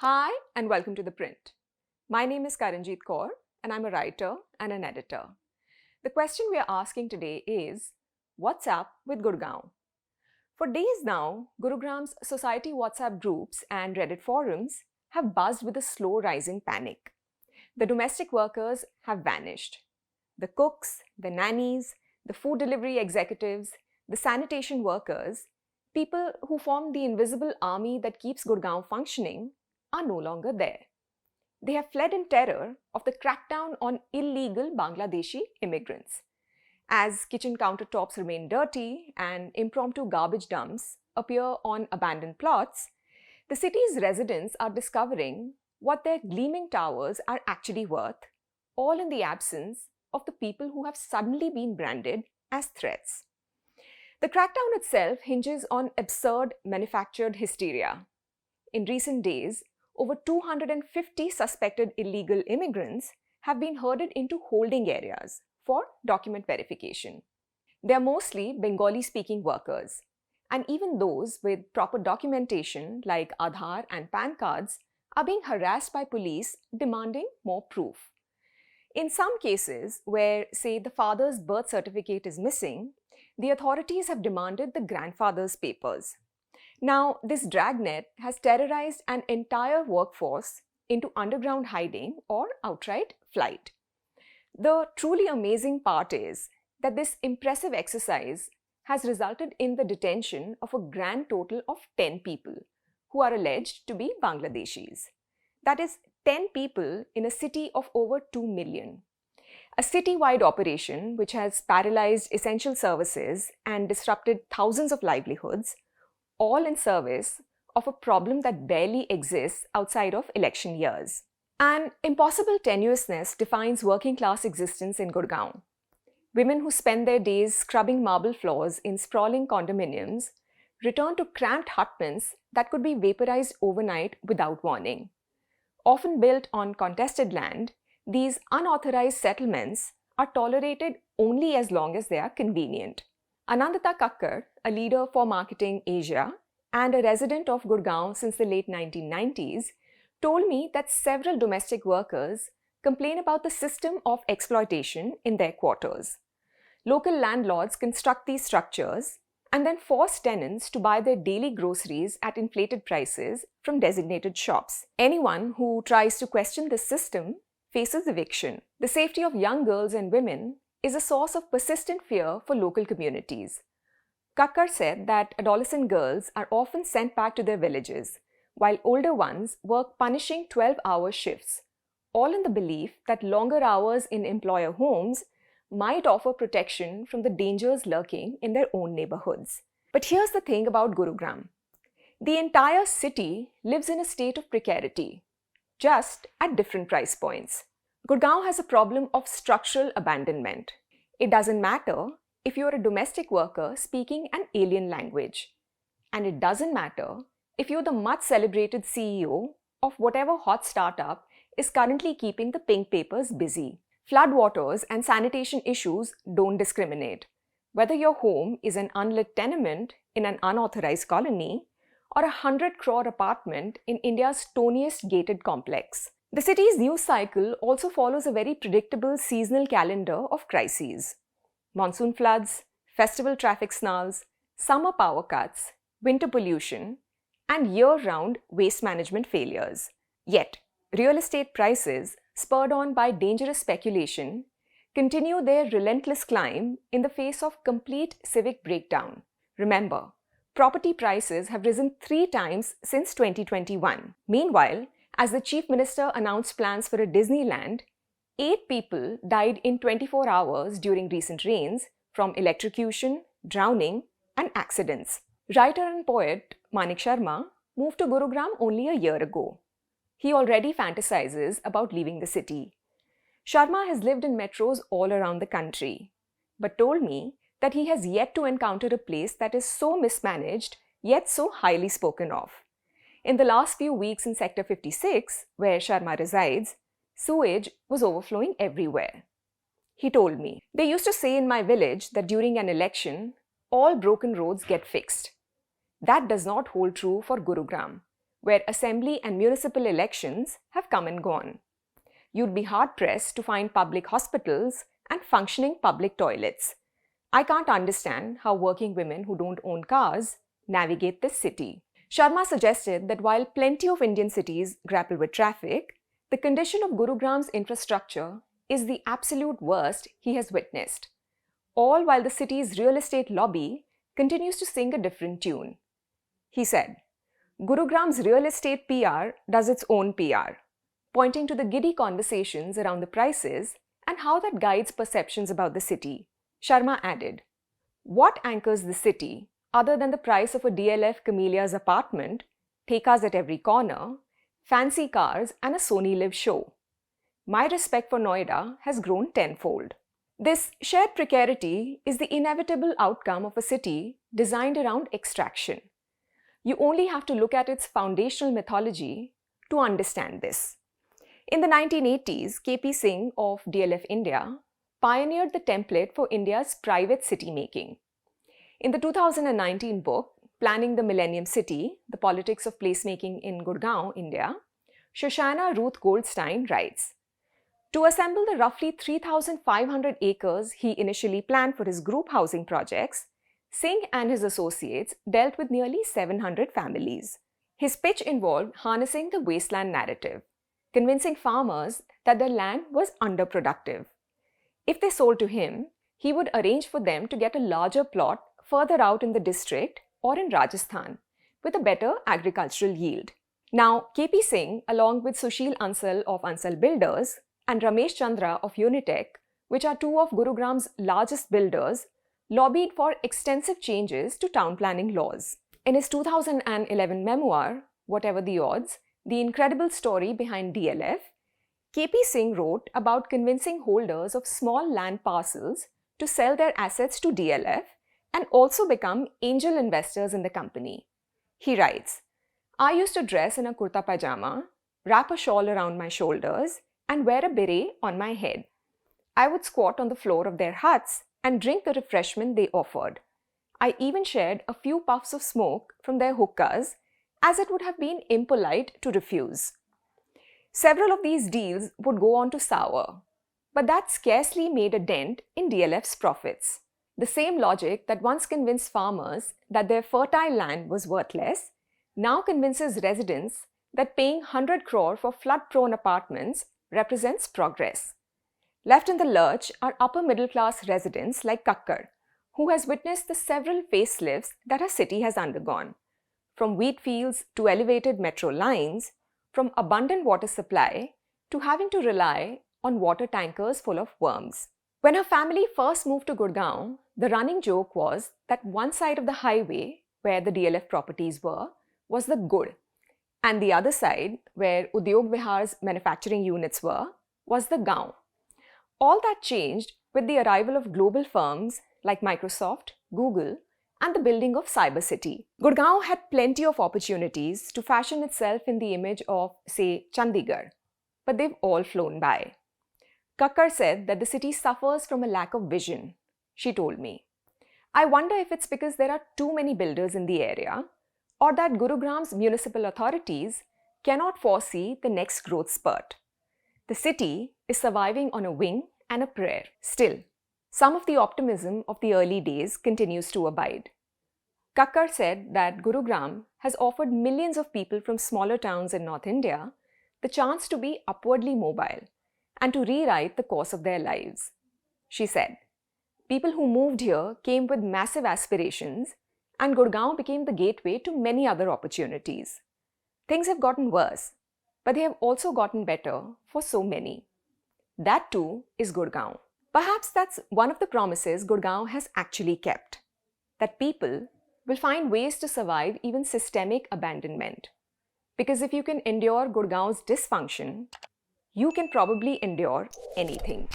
Hi and welcome to ThePrint. My name is Karanjeet Kaur and I'm a writer and an editor. The question we are asking today is, what's up with Gurugram? For days now, Gurugram's society WhatsApp groups and Reddit forums have buzzed with a slow rising panic. The domestic workers have vanished. The cooks, the nannies, the food delivery executives, the sanitation workers, people who form the invisible army that keeps Gurgaon functioning, are no longer there. They have fled in terror of the crackdown on illegal Bangladeshi immigrants. As kitchen countertops remain dirty and impromptu garbage dumps appear on abandoned plots, the city's residents are discovering what their gleaming towers are actually worth, all in the absence of the people who have suddenly been branded as threats. The crackdown itself hinges on absurd manufactured hysteria. In recent days, over 250 suspected illegal immigrants have been herded into holding areas for document verification. They are mostly Bengali-speaking workers, and even those with proper documentation like Aadhaar and PAN cards are being harassed by police demanding more proof. In some cases where, say, the father's birth certificate is missing, the authorities have demanded the grandfather's papers. Now, this dragnet has terrorized an entire workforce into underground hiding or outright flight. The truly amazing part is that this impressive exercise has resulted in the detention of a grand total of 10 people who are alleged to be Bangladeshis. That is 10 people in a city of over 2 million. A city-wide operation which has paralyzed essential services and disrupted thousands of livelihoods, all in service of a problem that barely exists outside of election years. An impossible tenuousness defines working-class existence in Gurugram. Women who spend their days scrubbing marble floors in sprawling condominiums return to cramped hutments that could be vaporized overnight without warning. Often built on contested land, these unauthorized settlements are tolerated only as long as they are convenient. Anandita Kakkar, a leader for Marketing Asia and a resident of Gurugram since the late 1990s, told me that several domestic workers complain about the system of exploitation in their quarters. Local landlords construct these structures and then force tenants to buy their daily groceries at inflated prices from designated shops. Anyone who tries to question this system faces eviction. The safety of young girls and women is a source of persistent fear for local communities. Kakkar said that adolescent girls are often sent back to their villages, while older ones work punishing 12-hour shifts, all in the belief that longer hours in employer homes might offer protection from the dangers lurking in their own neighborhoods. But here's the thing about Gurugram. The entire city lives in a state of precarity, just at different price points. Gurugram has a problem of structural abandonment. It doesn't matter if you're a domestic worker speaking an alien language. And it doesn't matter if you're the much-celebrated CEO of whatever hot startup is currently keeping the pink papers busy. Floodwaters and sanitation issues don't discriminate. Whether your home is an unlit tenement in an unauthorized colony or a 100 crore apartment in India's stoniest gated complex. The city's news cycle also follows a very predictable seasonal calendar of crises. Monsoon floods, festival traffic snarls, summer power cuts, winter pollution, and year-round waste management failures. Yet, real estate prices, spurred on by dangerous speculation, continue their relentless climb in the face of complete civic breakdown. Remember, property prices have risen 3 times since 2021. Meanwhile, as the Chief Minister announced plans for a Disneyland, 8 people died in 24 hours during recent rains from electrocution, drowning, and accidents. Writer and poet Manik Sharma moved to Gurugram only a year ago. He already fantasizes about leaving the city. Sharma has lived in metros all around the country, but told me that he has yet to encounter a place that is so mismanaged yet so highly spoken of. In the last few weeks in Sector 56, where Sharma resides, sewage was overflowing everywhere. He told me, "They used to say in my village that during an election, all broken roads get fixed. That does not hold true for Gurugram, where assembly and municipal elections have come and gone. You'd be hard-pressed to find public hospitals and functioning public toilets. I can't understand how working women who don't own cars navigate this city. Sharma suggested that while plenty of Indian cities grapple with traffic, the condition of Gurugram's infrastructure is the absolute worst he has witnessed, all while the city's real estate lobby continues to sing a different tune. He said, Gurugram's real estate PR does its own PR, pointing to the giddy conversations around the prices and how that guides perceptions about the city. Sharma added, what anchors the city other than the price of a DLF Camellia's apartment, thekas at every corner, fancy cars and a Sony Live show? My respect for Noida has grown tenfold. This shared precarity is the inevitable outcome of a city designed around extraction. You only have to look at its foundational mythology to understand this. In the 1980s, KP Singh of DLF India pioneered the template for India's private city making. In the 2019 book, Planning the Millennium City, The Politics of Placemaking in Gurugram, India, Shoshana Ruth Goldstein writes, to assemble the roughly 3,500 acres he initially planned for his group housing projects, Singh and his associates dealt with nearly 700 families. His pitch involved harnessing the wasteland narrative, convincing farmers that their land was underproductive. If they sold to him, he would arrange for them to get a larger plot further out in the district or in Rajasthan with a better agricultural yield. Now, KP Singh, along with Sushil Ansal of Ansal Builders and Ramesh Chandra of Unitech, which are two of Gurugram's largest builders, lobbied for extensive changes to town planning laws. In his 2011 memoir, Whatever the Odds, The Incredible Story Behind DLF, KP Singh wrote about convincing holders of small land parcels to sell their assets to DLF and also become angel investors in the company. He writes, I used to dress in a kurta pajama, wrap a shawl around my shoulders, and wear a beret on my head. I would squat on the floor of their huts and drink the refreshment they offered. I even shared a few puffs of smoke from their hookahs, as it would have been impolite to refuse. Several of these deals would go on to sour, but that scarcely made a dent in DLF's profits. The same logic that once convinced farmers that their fertile land was worthless now convinces residents that paying 100 crore for flood-prone apartments represents progress. Left in the lurch are upper middle-class residents like Kakkar, who has witnessed the several facelifts that her city has undergone, from wheat fields to elevated metro lines, from abundant water supply to having to rely on water tankers full of worms. When her family first moved to Gurugram, the running joke was that one side of the highway, where the DLF properties were, was the good, and the other side, where Udyog Vihar's manufacturing units were, was the Gaon. All that changed with the arrival of global firms like Microsoft, Google, and the building of Cyber City. Gurugram had plenty of opportunities to fashion itself in the image of, say, Chandigarh, but they've all flown by. Kakkar said that the city suffers from a lack of vision. She told me, I wonder if it's because there are too many builders in the area, or that Gurugram's municipal authorities cannot foresee the next growth spurt. The city is surviving on a wing and a prayer. Still, some of the optimism of the early days continues to abide. Kakkar said that Gurugram has offered millions of people from smaller towns in North India the chance to be upwardly mobile and to rewrite the course of their lives. She said, people who moved here came with massive aspirations, and Gurugram became the gateway to many other opportunities. Things have gotten worse, but they have also gotten better for so many. That too is Gurugram. Perhaps that's one of the promises Gurugram has actually kept, that people will find ways to survive even systemic abandonment. Because if you can endure Gurugram's dysfunction, you can probably endure anything.